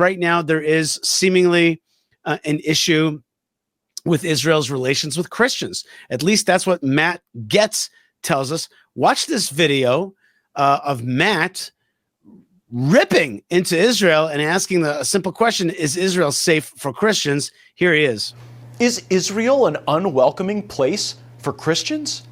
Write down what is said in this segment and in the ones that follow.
Right now, there is seemingly an issue with Israel's relations with Christians. At least that's what Matt Getz tells us. Watch this video of Matt ripping into Israel and asking a simple question: is Israel safe for Christians? Here he is. Is Israel an unwelcoming place for Christians?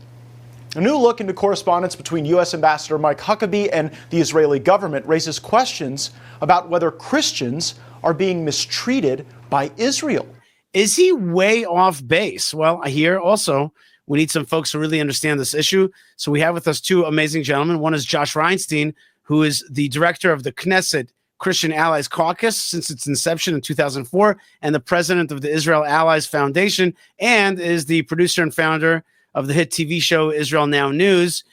A new look into correspondence between U.S. Ambassador Mike Huckabee and the Israeli government raises questions about whether Christians are being mistreated by Israel. Is he way off base? Well, I hear also we need some folks to really understand this issue. So we have with us two amazing gentlemen. One is Josh Reinstein, who is the director of the Knesset Christian Allies Caucus since its inception in 2004, and the president of the Israel Allies Foundation, and is the producer and founder of the hit TV show Israel Now News,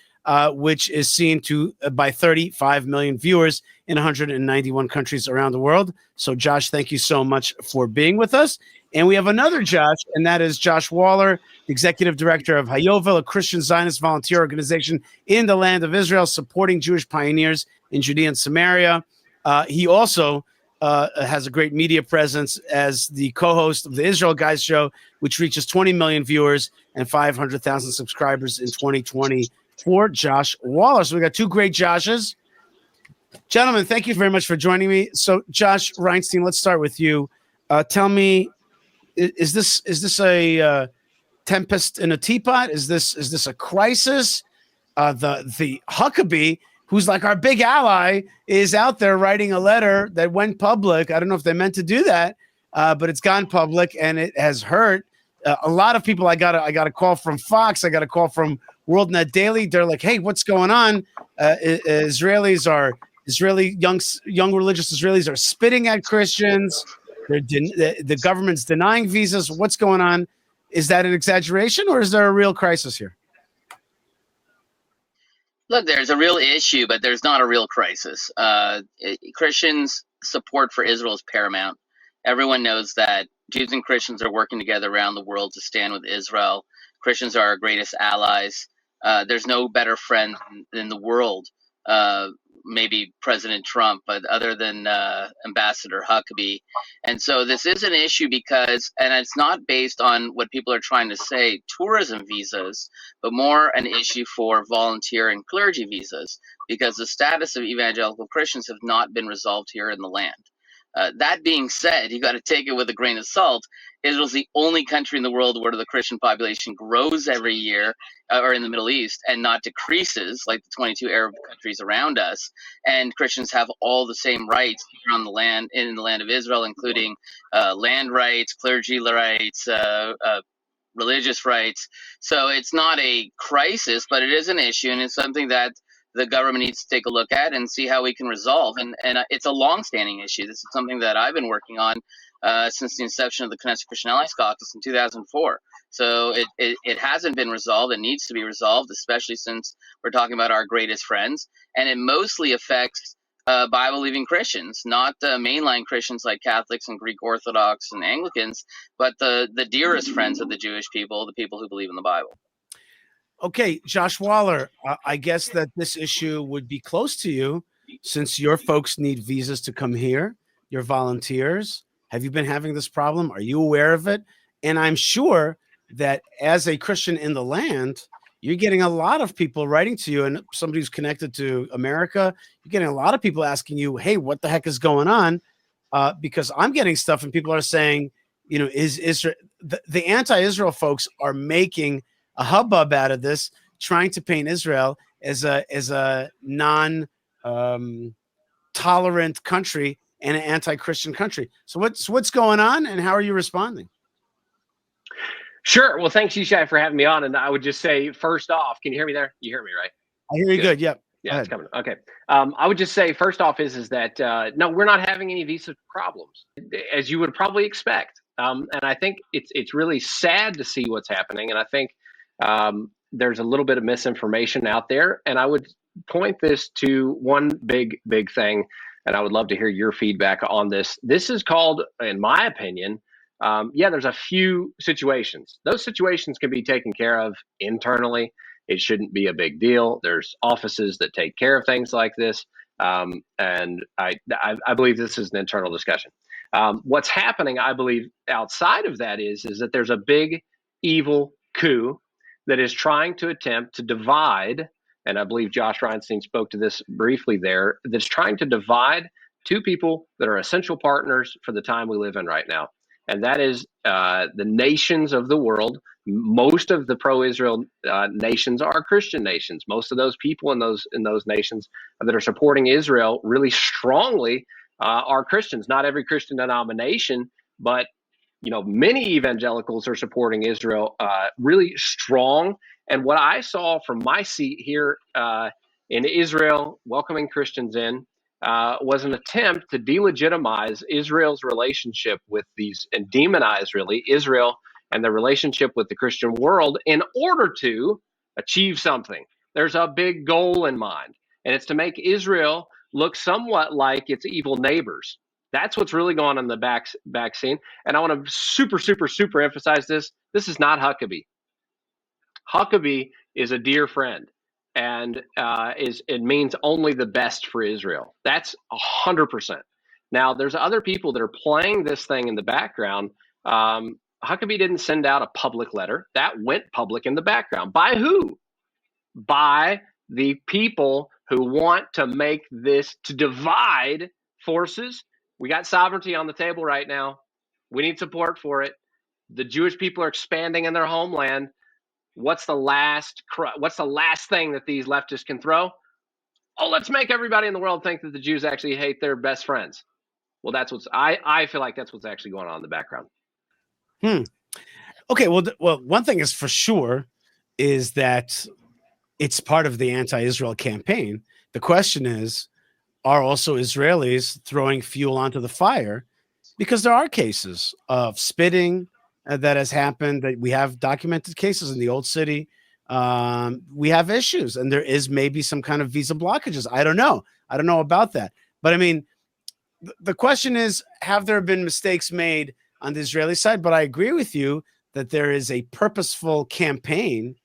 which is seen by 35 million viewers in 191 countries around the world. So, Josh, thank you so much for being with us. And we have another Josh, and that is Josh Waller, the executive director of HaYovel, a Christian Zionist volunteer organization in the land of Israel, supporting Jewish pioneers in Judea and Samaria. He also has a great media presence as the co-host of the Israel Guys show, which reaches 20 million viewers and 500,000 subscribers in 2024. Josh Waller. So we got two great Joshes. Gentlemen, thank you very much for joining me. So, Josh Reinstein, let's start with you. Tell me, is this a tempest in a teapot? Is this a crisis? The Huckabee, who's like our big ally, is out there writing a letter that went public. I don't know if they meant to do that, but it's gone public and it has hurt a lot of people. I got a call from Fox. I got a call from WorldNet Daily. They're like, "Hey, what's going on? Young religious Israelis are spitting at Christians. The government's denying visas. What's going on? Is that an exaggeration, or is there a real crisis here?" Look, there's a real issue, but there's not a real crisis. Christians' support for Israel is paramount. Everyone knows that Jews and Christians are working together around the world to stand with Israel. Christians are our greatest allies. There's no better friend in the world, maybe President Trump, but other than Ambassador Huckabee. And so this is an issue because, and it's not based on what people are trying to say, tourism visas, but more an issue for volunteer and clergy visas, because the status of evangelical Christians have not been resolved here in the land. That being said, you got to take it with a grain of salt. Israel's the only country in the world where the Christian population grows every year, or in the Middle East, and not decreases like the 22 Arab countries around us. And Christians have all the same rights here on the land, in the land of Israel, including land rights, clergy rights, religious rights. So it's not a crisis, but it is an issue, and it's something that the government needs to take a look at and see how we can resolve. And it's a long-standing issue. This is something that I've been working on since the inception of the Knesset Christian Allies Caucus in 2004. So it hasn't been resolved. It needs to be resolved, especially since we're talking about our greatest friends. And it mostly affects Bible-believing Christians, not mainline Christians like Catholics and Greek Orthodox and Anglicans, but the dearest friends of the Jewish people, the people who believe in the Bible. Okay, Josh Waller, I guess that this issue would be close to you since your folks need visas to come here. You're volunteers. Have you been having this problem? Are you aware of it? And I'm sure that as a Christian in the land, you're getting a lot of people writing to you, and somebody who's connected to America, you're getting a lot of people asking you, "Hey, what the heck is going on?" Because I'm getting stuff and people are saying, is Israel, the anti-Israel folks are making a hubbub out of this, trying to paint Israel as a non-tolerant country and an anti-Christian country. So what's going on, and how are you responding? Sure. Well, thanks, Yishai, for having me on. And I would just say, first off, can you hear me there? You hear me, right? I hear you good. Yep. Yeah, it's coming. Okay. I would just say, first off, is that no, we're not having any visa problems, as you would probably expect. And I think it's really sad to see what's happening. And I think there's a little bit of misinformation out there. And I would point this to one big thing. And I would love to hear your feedback on this. This is called, in my opinion, there's a few situations. Those situations can be taken care of internally. It shouldn't be a big deal. There's offices that take care of things like this. And I believe this is an internal discussion. What's happening, I believe, outside of that is that there's a big evil coup that is trying to attempt to divide, and I believe Josh Reinstein spoke to this briefly there, that's trying to divide two people that are essential partners for the time we live in right now. And that is the nations of the world. Most of the pro-Israel nations are Christian nations. Most of those people in those nations that are supporting Israel really strongly are Christians. Not every Christian denomination, but many evangelicals are supporting Israel really strong. And what I saw from my seat here in Israel, welcoming Christians in, was an attempt to delegitimize Israel's relationship with these, and demonize really Israel and the relationship with the Christian world in order to achieve something. There's a big goal in mind, and it's to make Israel look somewhat like its evil neighbors. That's what's really going on in the back scene. And I want to super emphasize this. This is not Huckabee. Huckabee is a dear friend, and it means only the best for Israel. That's 100%. Now, there's other people that are playing this thing in the background. Huckabee didn't send out a public letter. That went public in the background. By who? By the people who want to make this, to divide forces. We got sovereignty on the table right now. We need support for it. The Jewish people are expanding in their homeland. What's the last thing that these leftists can throw? Oh, let's make everybody in the world think that the Jews actually hate their best friends. Well, I feel like that's what's actually going on in the background. Okay, well, one thing is for sure is that it's part of the anti-Israel campaign. The question is, are also Israelis throwing fuel onto the fire? Because there are cases of spitting that has happened, that we have documented cases in the Old City. We have issues, and there is maybe some kind of visa blockages. I don't know about that. But I mean, the question is, have there been mistakes made on the Israeli side? But I agree with you that there is a purposeful campaign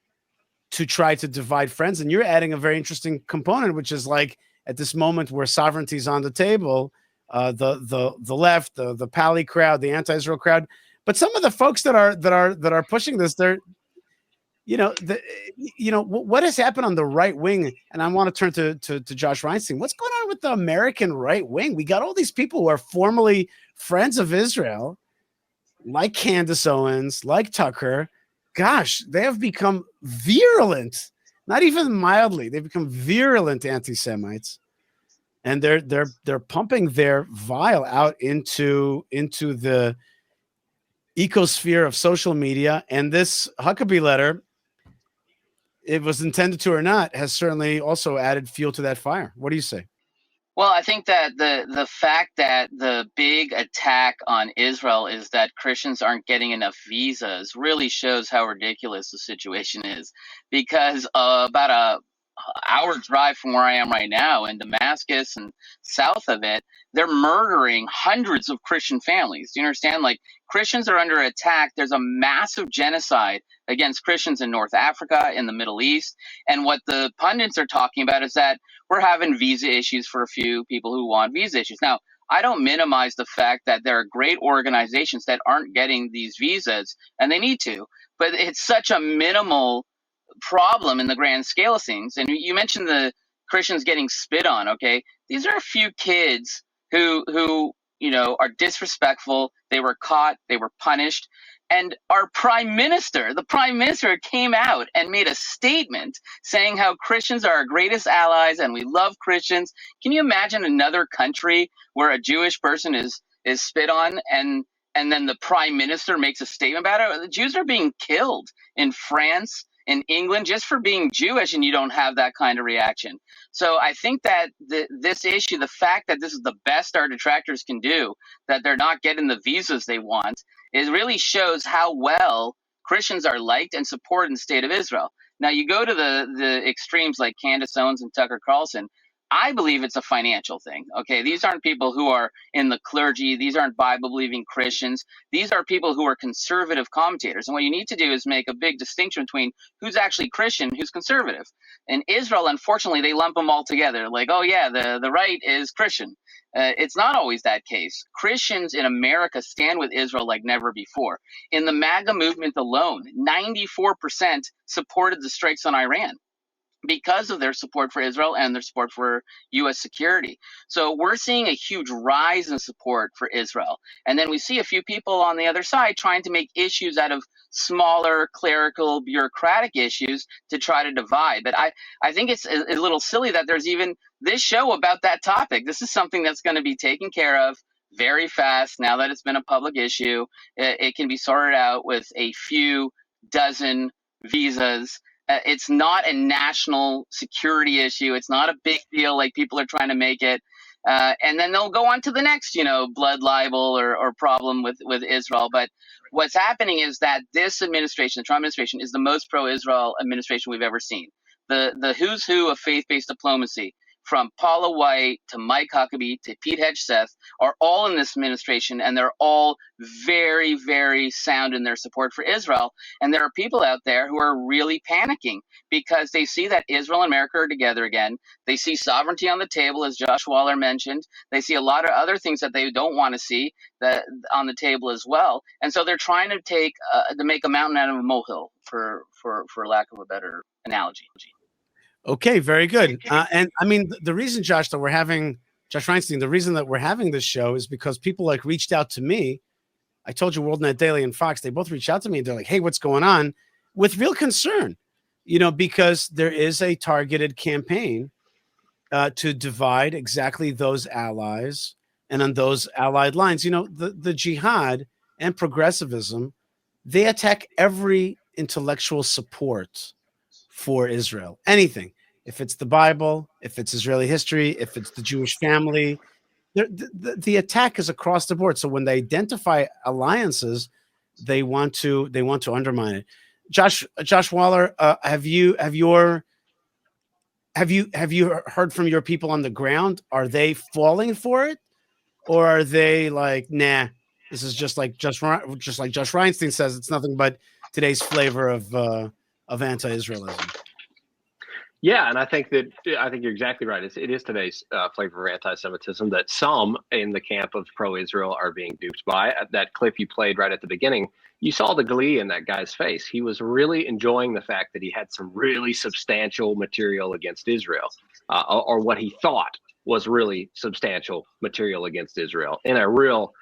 to try to divide friends. And you're adding a very interesting component, which is like at this moment where sovereignty is on the table, the left, the Pali crowd, the anti-Israel crowd, but some of the folks that are pushing this, they're, what has happened on the right wing? And I want to turn to Josh Reinstein. What's going on with the American right wing? We got all these people who are formerly friends of Israel, like Candace Owens, like Tucker. Gosh, they have become virulent, not even mildly. They've become virulent anti-Semites, and they're pumping their vile out into the ecosphere of social media. And this Huckabee letter, it was intended to or not, has certainly also added fuel to that fire. What do you say? Well, I think that the fact that the big attack on Israel is that Christians aren't getting enough visas really shows how ridiculous the situation is. Because about a hour drive from where I am right now in Damascus and south of it, they're murdering hundreds of Christian families. Do you understand? Like, Christians are under attack. There's a massive genocide against Christians in North Africa, in the Middle East. And what the pundits are talking about is that we're having visa issues for a few people who want visa issues. Now, I don't minimize the fact that there are great organizations that aren't getting these visas, and they need to, but it's such a minimal problem in the grand scale of things. And you mentioned the Christians getting spit on. Okay, these are a few kids who are disrespectful. They were caught. They were punished. And our the prime minister came out and made a statement saying how Christians are our greatest allies and we love Christians. Can you imagine another country where a Jewish person is spit on and then the prime minister makes a statement about it? The Jews are being killed in France, in England, just for being Jewish, and you don't have that kind of reaction. So I think that this issue, the fact that this is the best our detractors can do, that they're not getting the visas they want, it really shows how well Christians are liked and supported in the state of Israel. Now, you go to the extremes like Candace Owens and Tucker Carlson. I believe it's a financial thing. Okay, these aren't people who are in the clergy. These aren't Bible-believing Christians. These are people who are conservative commentators. And what you need to do is make a big distinction between who's actually Christian, who's conservative. In Israel, unfortunately, they lump them all together. Like, oh yeah, the right is Christian. It's not always that case. Christians in America stand with Israel like never before. In the MAGA movement alone, 94% supported the strikes on Iran because of their support for Israel and their support for U.S. security. So we're seeing a huge rise in support for Israel. And then we see a few people on the other side trying to make issues out of smaller clerical bureaucratic issues to try to divide. But I think it's a little silly that there's even this show about that topic. This is something that's going to be taken care of very fast now that it's been a public issue. It can be sorted out with a few dozen visas. It's not a national security issue. It's not a big deal like people are trying to make it. And then they'll go on to the next, blood libel or problem with Israel. But what's happening is that this administration, the Trump administration, is the most pro-Israel administration we've ever seen. The who's who of faith-based diplomacy, from Paula White to Mike Huckabee to Pete Hegseth, are all in this administration, and they're all very, very sound in their support for Israel. And there are people out there who are really panicking because they see that Israel and America are together again. They see sovereignty on the table, as Josh Waller mentioned. They see a lot of other things that they don't want to see that on the table as well. And so they're trying to make a mountain out of a molehill, for lack of a better analogy. Okay, very good. And I mean, the reason, Josh Reinstein, the reason that we're having this show is because people reached out to me. I told you WorldNet Daily and Fox, they both reached out to me and they're like, hey, what's going on? With real concern, because there is a targeted campaign to divide exactly those allies. And on those allied lines, the jihad and progressivism, they attack every intellectual support for Israel. Anything. If it's the Bible, if it's Israeli history, if it's the Jewish family, the attack is across the board. So when they identify alliances, they want to undermine it. Josh Waller, have you heard from your people on the ground? Are they falling for it, or are they like, nah, this is just like Josh Reinstein says, it's nothing but today's flavor of anti-Israelism? Yeah, and I think you're exactly right. It is today's flavor of anti-Semitism that some in the camp of pro-Israel are being duped by. That clip you played right at the beginning, you saw the glee in that guy's face. He was really enjoying the fact that he had some really substantial material against Israel, or what he thought was really substantial material against Israel in a real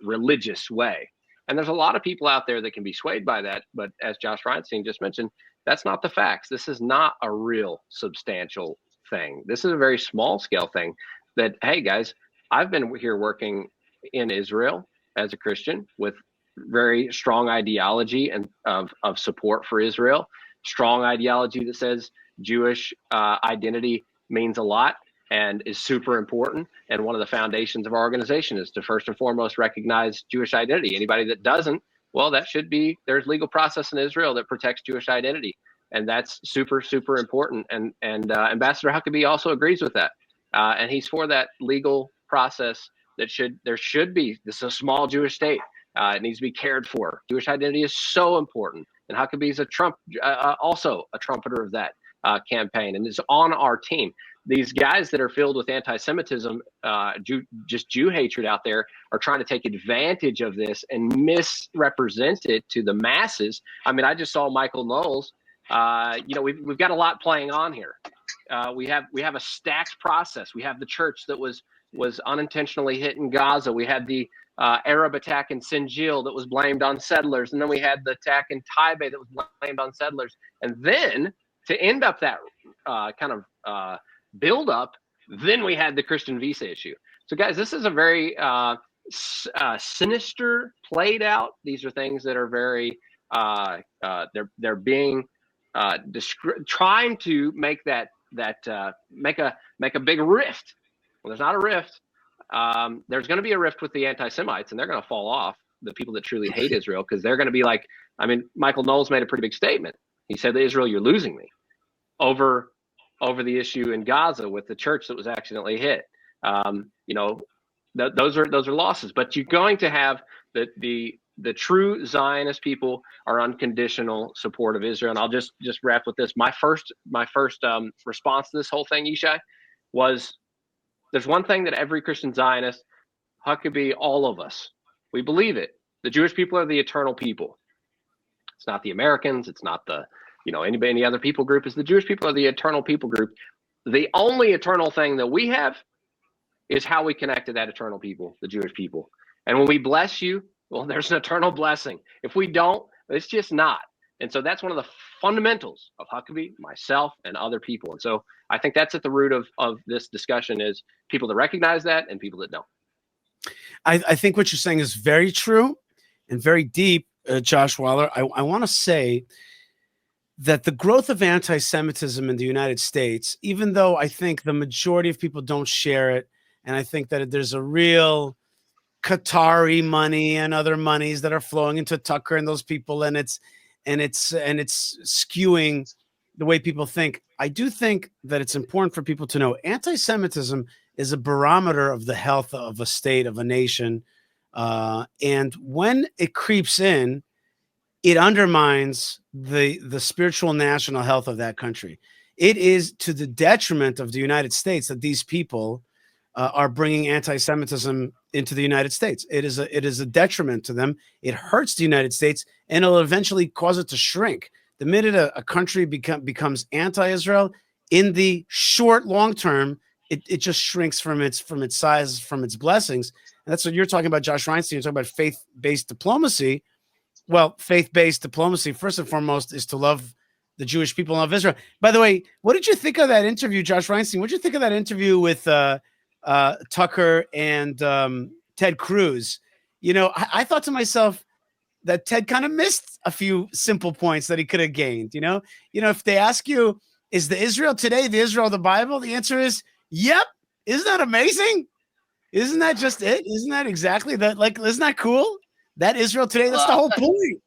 religious way. And there's a lot of people out there that can be swayed by that. But as Josh Reinstein just mentioned, that's not the facts. This is not a real substantial thing. This is a very small scale thing that, hey, guys, I've been here working in Israel as a Christian with very strong ideology and of support for Israel, strong ideology that says Jewish identity means a lot and is super important. And one of the foundations of our organization is to first and foremost recognize Jewish identity. Anybody that doesn't, well, there's legal process in Israel that protects Jewish identity. And that's super, super important. And Ambassador Huckabee also agrees with that. And he's for that legal process this is a small Jewish state. It needs to be cared for. Jewish identity is so important. And Huckabee is also a trumpeter of that campaign and is on our team. These guys that are filled with anti-Semitism, Jew hatred out there, are trying to take advantage of this and misrepresent it to the masses. I mean, I just saw Michael Knowles. We've got a lot playing on here. We have a stacked process. We have the church that was unintentionally hit in Gaza. We had the Arab attack in Sinjil that was blamed on settlers, and then we had the attack in Taipei that was blamed on settlers. And then to end up that build up, then we had the Christian visa issue. So guys, this is a very sinister, played out. These are things that are very they're being trying to make make a big rift. Well, there's not a rift. There's going to be a rift with the anti-Semites, and they're going to fall off, the people that truly hate Israel, because they're going to be like, Michael Knowles made a pretty big statement. He said, Israel, you're losing me over over the issue in Gaza with the church that was accidentally hit. Those are losses. But you're going to have the true Zionist people are unconditional support of Israel. And I'll just wrap with this. My first response to this whole thing, Yishai, was there's one thing that every Christian Zionist, Huckabee, all of us, we believe it. The Jewish people are the eternal people. It's not the Americans. It's not the, any other people group. It's the Jewish people are the eternal people group. The only eternal thing that we have is how we connect to that eternal people, the Jewish people. And when we bless you, well, there's an eternal blessing. If we don't, it's just not. And so that's one of the fundamentals of Huckabee, myself, and other people. And so I think that's at the root of this discussion is people that recognize that and people that don't. I think what you're saying is very true and very deep, Josh Waller. I want to say that the growth of anti-Semitism in the United States, even though I think the majority of people don't share it, and I think that there's a real Qatari money and other monies that are flowing into Tucker and those people, and it's skewing the way people think. I do think that it's important for people to know anti-Semitism is a barometer of the health of a state, of a nation. And when it creeps in, it undermines the spiritual national health of that country. It is to the detriment of the United States that these people are bringing anti-Semitism into the United States. It is a detriment to them. It hurts the United States, and it'll eventually cause it to shrink. The minute a country becomes anti-Israel, in the long term, it just shrinks from its size, from its blessings. And that's what you're talking about, Josh Reinstein. You're talking about faith-based diplomacy. Well, faith-based diplomacy, first and foremost, is to love the Jewish people and love Israel. By the way, what did you think of that interview, Josh Reinstein? What did you think of that interview with Tucker and Ted Cruz? I thought to myself that Ted kind of missed a few simple points that he could have gained. If they ask you, is the Israel today the Israel of the Bible? The answer is, yep. Isn't that amazing? Isn't that just it? Isn't that exactly that? Like, isn't that cool? That Israel today, that's the whole point.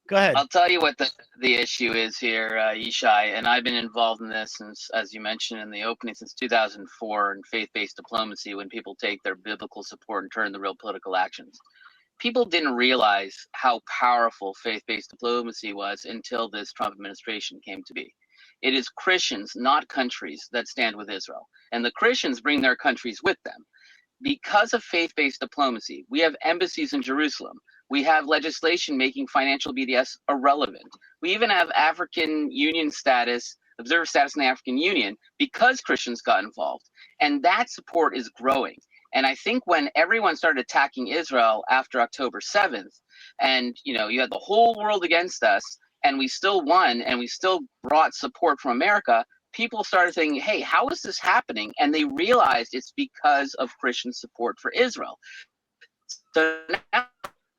Go ahead. I'll tell you what the issue is here, Yishai, and I've been involved in this since, as you mentioned in the opening, since 2004 in faith-based diplomacy, when people take their biblical support and turn to real political actions. People didn't realize how powerful faith-based diplomacy was until this Trump administration came to be. It is Christians, not countries, that stand with Israel, and the Christians bring their countries with them. Because of faith-based diplomacy, we have embassies in Jerusalem. We have legislation making financial BDS irrelevant. We even have African Union status, observer status in the African Union, because Christians got involved. And that support is growing. And I think when everyone started attacking Israel after October 7th, and you had the whole world against us, and we still won, and we still brought support from America, people started thinking, hey, how is this happening? And they realized it's because of Christian support for Israel. So now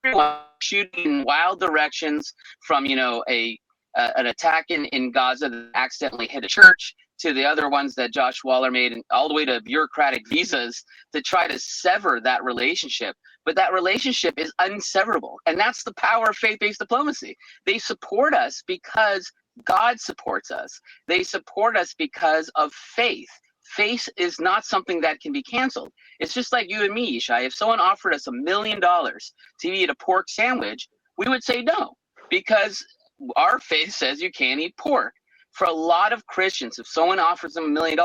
everyone shooting in wild directions, from an attack in Gaza that accidentally hit a church, to the other ones that Josh Waller made, and all the way to bureaucratic visas to try to sever that relationship. But that relationship is unseverable. And that's the power of faith-based diplomacy. They support us because God supports us. They support us because of faith. Faith is not something that can be canceled. It's just like you and me, Yishai. If someone offered us $1 million to eat a pork sandwich, we would say no, because our faith says you can't eat pork. For a lot of Christians, if someone offers them $1 million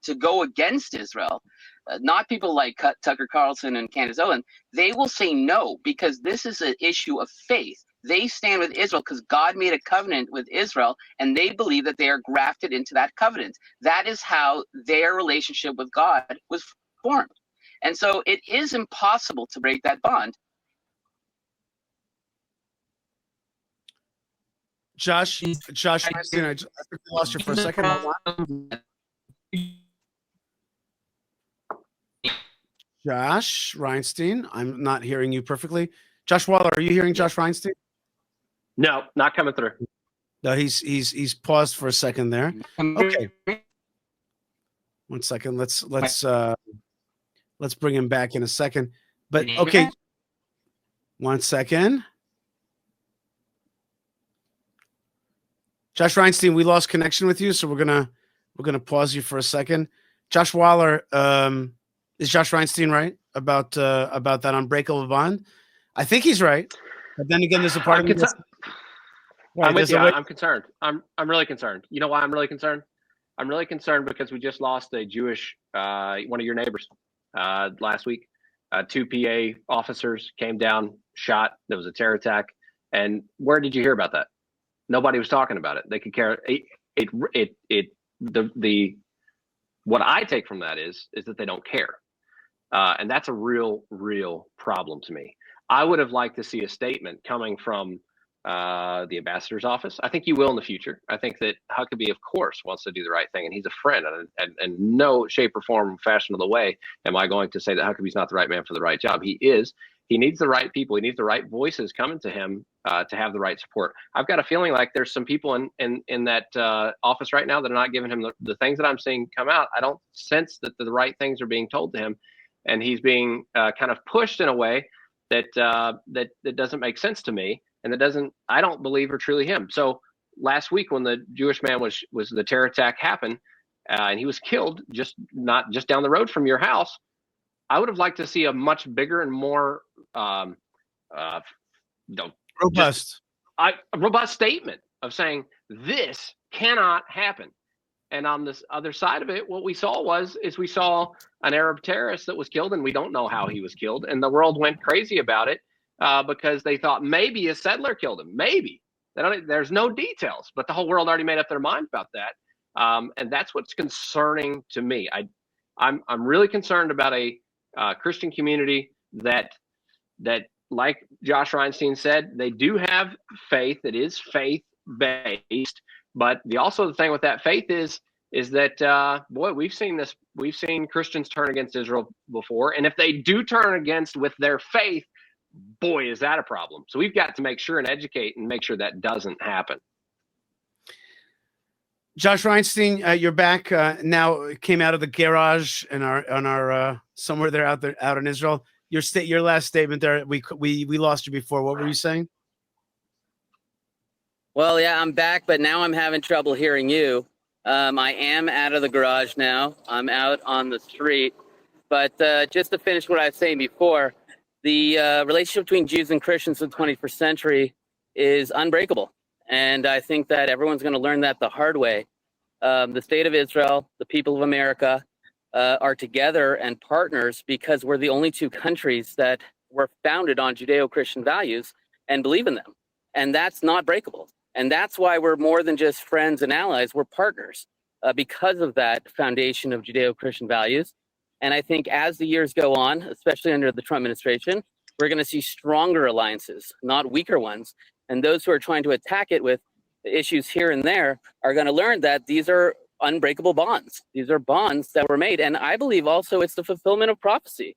to go against Israel, not people like Tucker Carlson and Candace Owen, they will say no, because this is an issue of faith. They stand with Israel because God made a covenant with Israel, and they believe that they are grafted into that covenant. That is how their relationship with God was formed. And so it is impossible to break that bond. Josh, I lost you for a second. Josh Reinstein, I'm not hearing you perfectly. Josh Waller, are you hearing Josh Reinstein? No, not coming through. No, he's paused for a second there. Okay. 1 second. Let's bring him back in a second. But okay. 1 second. Josh Reinstein, we lost connection with you, so we're We're going to pause you for a second. Josh Waller, is Josh Reinstein right about that unbreakable bond? I think he's right. But then again, there's a part of me that's I'm with you. I'm concerned. I'm really concerned. You know why I'm really concerned? I'm really concerned because we just lost a Jewish, one of your neighbors last week. 2 PA officers came down, shot. There was a terror attack. And where did you hear about that? Nobody was talking about it. They could care. What I take from that is that they don't care. And that's a real problem to me. I would have liked to see a statement coming from the ambassador's office. I think you will in the future. I think that Huckabee, of course, wants to do the right thing, and he's a friend. And no shape or form, fashion of the way, am I going to say that Huckabee's not the right man for the right job. He is. He needs the right people. He needs the right voices coming to him to have the right support. I've got a feeling like there's some people in that office right now that are not giving him the things that I'm seeing come out. I don't sense that the right things are being told to him, and he's being kind of pushed in a way that doesn't make sense to me. And I don't believe are truly him. So last week when the Jewish man was the terror attack happened, and he was killed not just down the road from your house, I would have liked to see a much bigger and more robust statement of saying this cannot happen. And on this other side of it, what we saw we saw an Arab terrorist that was killed, and we don't know how he was killed, and the world went crazy about it. Because they thought maybe a settler killed him. Maybe. There's no details, but the whole world already made up their mind about that. And that's what's concerning to me. I'm really concerned about a Christian community that, like Josh Reinstein said, they do have faith that is faith-based. But the thing with that faith is that, we've seen Christians turn against Israel before. And if they do turn against with their faith, boy, is that a problem. So we've got to make sure and educate and make sure that doesn't happen. Josh Reinstein, you're back now. Came out of the garage and our somewhere there out in Israel. Your last statement there. We lost you before. What were you saying? Well, yeah, I'm back, but now I'm having trouble hearing you. I am out of the garage now. I'm out on the street. But just to finish what I was saying before, the relationship between Jews and Christians in the 21st century is unbreakable. And I think that everyone's going to learn that the hard way. The state of Israel, the people of America are together and partners because we're the only two countries that were founded on Judeo-Christian values and believe in them. And that's not breakable. And that's why we're more than just friends and allies. We're partners because of that foundation of Judeo-Christian values. And I think as the years go on, especially under the Trump administration, we're going to see stronger alliances, not weaker ones. And those who are trying to attack it with issues here and there are going to learn that these are unbreakable bonds. These are bonds that were made. And I believe also it's the fulfillment of prophecy.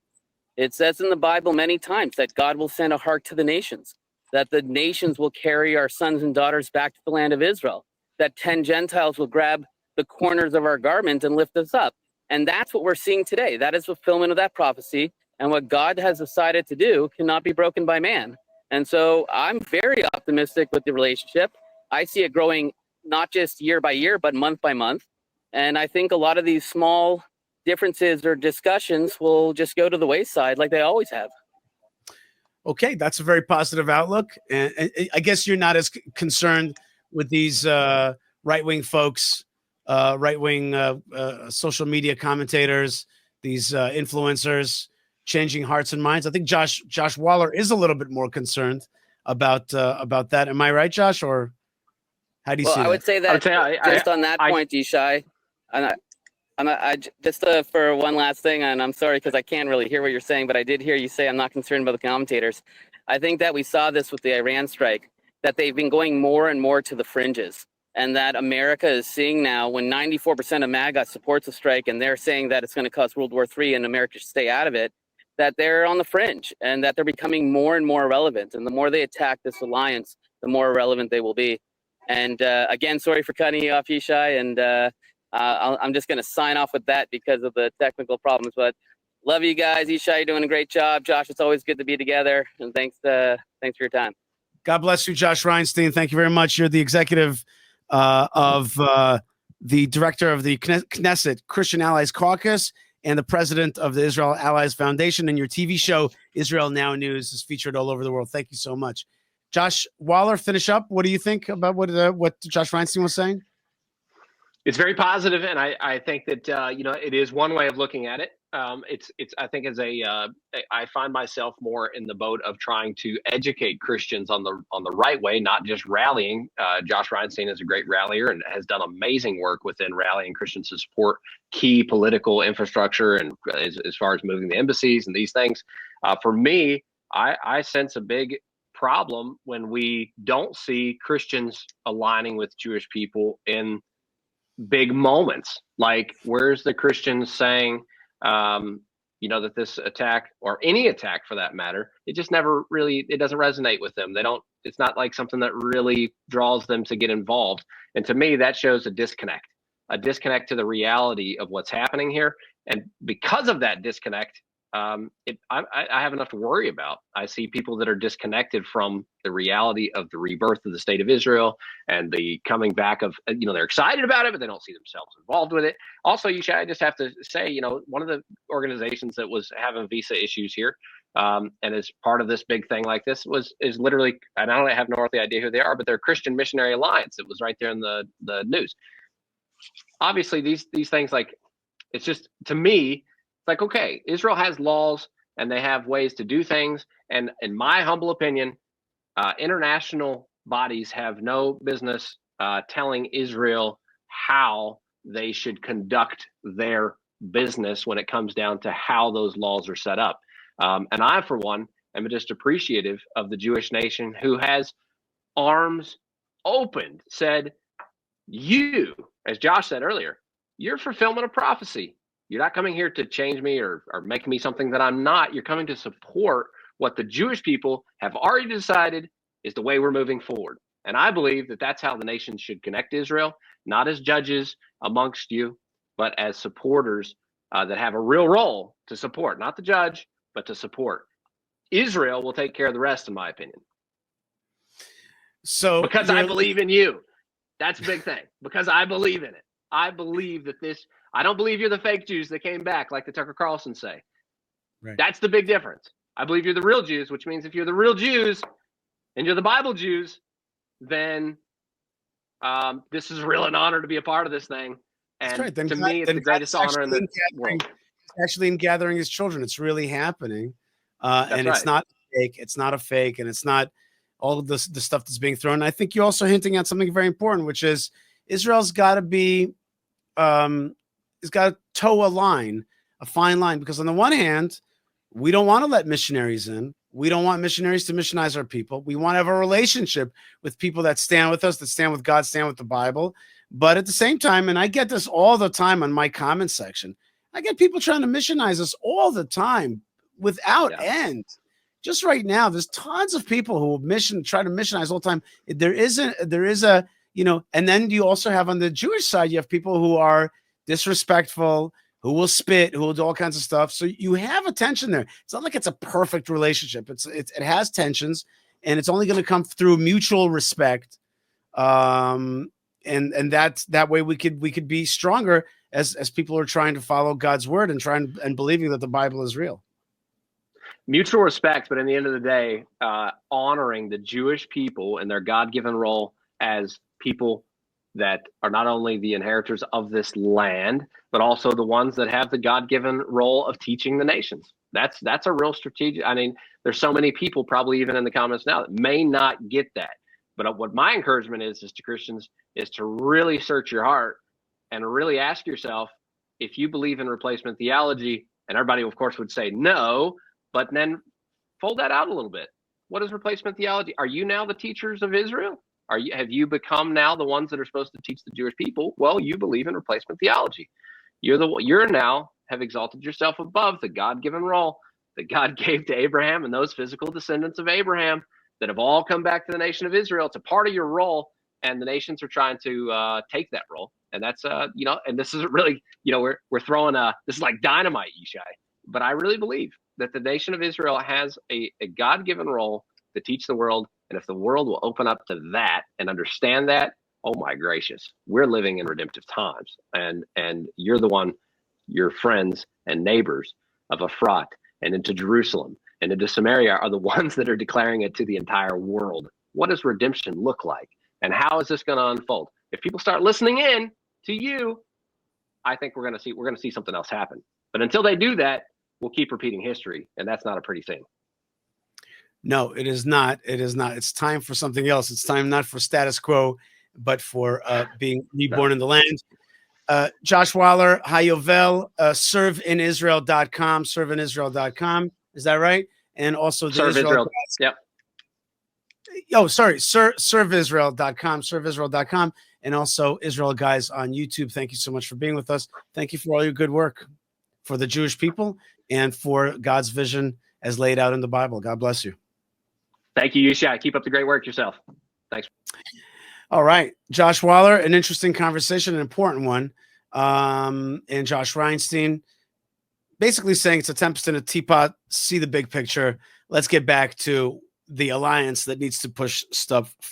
It says in the Bible many times that God will send a heart to the nations, that the nations will carry our sons and daughters back to the land of Israel, that 10 Gentiles will grab the corners of our garment and lift us up. And that's what we're seeing today. That is fulfillment of that prophecy. And what God has decided to do cannot be broken by man. And so I'm very optimistic with the relationship. I see it growing not just year by year, but month by month. And I think a lot of these small differences or discussions will just go to the wayside like they always have. Okay, that's a very positive outlook. And I guess you're not as concerned with these right-wing folks, right-wing social media commentators, these influencers changing hearts and minds. I think Josh Waller is a little bit more concerned about that. Am I right, Josh? Or how do you see that? I would say that just on that point, Yishai, just for one last thing, and I'm sorry because I can't really hear what you're saying, but I did hear you say I'm not concerned about the commentators. I think that we saw this with the Iran strike, that they've been going more and more to the fringes, and that America is seeing now when 94% of MAGA supports the strike, and they're saying that it's going to cause World War III and America should stay out of it, that they're on the fringe and that they're becoming more and more irrelevant. And the more they attack this alliance, the more irrelevant they will be. And again, sorry for cutting you off, Yishai, and I'm just going to sign off with that because of the technical problems. But love you guys. Yishai, you're doing a great job. Josh, it's always good to be together. And thanks for your time. God bless you, Josh Reinstein. Thank you very much. You're the executive of the director of the Knesset Christian Allies Caucus, and the president of the Israel Allies Foundation. And your TV show, Israel Now News, is featured all over the world. Thank you so much. Josh Waller, finish up. What do you think about what Josh Reinstein was saying? It's very positive, and I think that it is one way of looking at it. It's I think I find myself more in the boat of trying to educate Christians on the right way, not just rallying. Josh Reinstein is a great rallier and has done amazing work within rallying Christians to support key political infrastructure and as far as moving the embassies and these things. For me, I sense a big problem when we don't see Christians aligning with Jewish people in big moments. Like, where's the Christians saying, that this attack, or any attack for that matter, it just never really, it doesn't resonate with them. It's not like something that really draws them to get involved. And to me, that shows a disconnect to the reality of what's happening here. And because of that disconnect, I have enough to worry about. I see people that are disconnected from the reality of the rebirth of the state of Israel and the coming back of, they're excited about it, but they don't see themselves involved with it. Also, I just have to say, one of the organizations that was having visa issues here, and as part of this big thing like this is literally, and I don't have no earthly idea who they are, but they're Christian Missionary Alliance. It was right there in the news. Obviously, these things, like, it's just, to me, like, okay, Israel has laws and they have ways to do things. And in my humble opinion, international bodies have no business telling Israel how they should conduct their business when it comes down to how those laws are set up. And I, for one, am just appreciative of the Jewish nation who has arms opened, said, you, as Josh said earlier, you're fulfillment of prophecy. You're not coming here to change me or make me something that I'm not. You're coming to support what the Jewish people have already decided is the way we're moving forward. And I believe that that's how the nation should connect Israel, not as judges amongst you, but as supporters that have a real role to support, not the judge, but to support. Israel will take care of the rest, in my opinion. So because I believe in you. That's a big thing. Because I believe in it. I believe that I don't believe you're the fake Jews that came back, like the Tucker Carlson say. Right. That's the big difference. I believe you're the real Jews, which means if you're the real Jews and you're the Bible Jews, then this is really an honor to be a part of this thing. And right. to me, it's the greatest honor in the world. Actually, in gathering his children, it's really happening, and it's not fake. It's not a fake, and it's not all of the stuff that's being thrown. I think you're also hinting at something very important, which is Israel's got to be. It's got to toe a fine line, because on the one hand, we don't want to let missionaries in. We don't want missionaries to missionize our people. We want to have a relationship with people that stand with us, that stand with God, stand with the Bible. But at the same time, and I get this all the time on my comment section, I get people trying to missionize us all the time without end. Just right now, there's tons of people who try to missionize all the time. There is a, and then you also have on the Jewish side, you have people who are disrespectful, who will spit, who will do all kinds of stuff. So you have a tension there. It's not like it's a perfect relationship. It has tensions, and it's only going to come through mutual respect. And that's that way we could be stronger as people are trying to follow God's word and believing that the Bible is real. Mutual respect, but in the end of the day, honoring the Jewish people and their God-given role as people that are not only the inheritors of this land, but also the ones that have the God-given role of teaching the nations. That's a real strategic. I mean, there's so many people probably even in the comments now that may not get that. But what my encouragement is to Christians is to really search your heart and really ask yourself, if you believe in replacement theology, and everybody of course would say no, but then fold that out a little bit. What is replacement theology? Are you now the teachers of Israel? Have you become now the ones that are supposed to teach the Jewish people? Well, you believe in replacement theology. You're now have exalted yourself above the God-given role that God gave to Abraham and those physical descendants of Abraham that have all come back to the nation of Israel. It's a part of your role, and the nations are trying to take that role. And that's and this isn't really, we're throwing this is like dynamite, Yishai. But I really believe that the nation of Israel has a God-given role to teach the world. And if the world will open up to that and understand that, oh my gracious, we're living in redemptive times. And you're the one, your friends and neighbors of Efrat and into Jerusalem and into Samaria are the ones that are declaring it to the entire world. What does redemption look like? And how is this going to unfold? If people start listening in to you, I think we're going to see something else happen. But until they do that, we'll keep repeating history, and that's not a pretty thing. No, it is not. It is not. It's time for something else. It's time not for status quo, but for being reborn in the land. Josh Waller, HaYovel, serveinisrael.com, serveinisrael.com. Is that right? And also the Serve Israel. Yep. Oh, sorry. Serveisrael.com, serveisrael.com, and also Israel Guys on YouTube. Thank you so much for being with us. Thank you for all your good work for the Jewish people and for God's vision as laid out in the Bible. God bless you. Thank you, Yishai. Keep up the great work yourself. Thanks. All right. Josh Waller, an interesting conversation, an important one. And Josh Reinstein basically saying it's a tempest in a teapot. See the big picture. Let's get back to the alliance that needs to push stuff forward.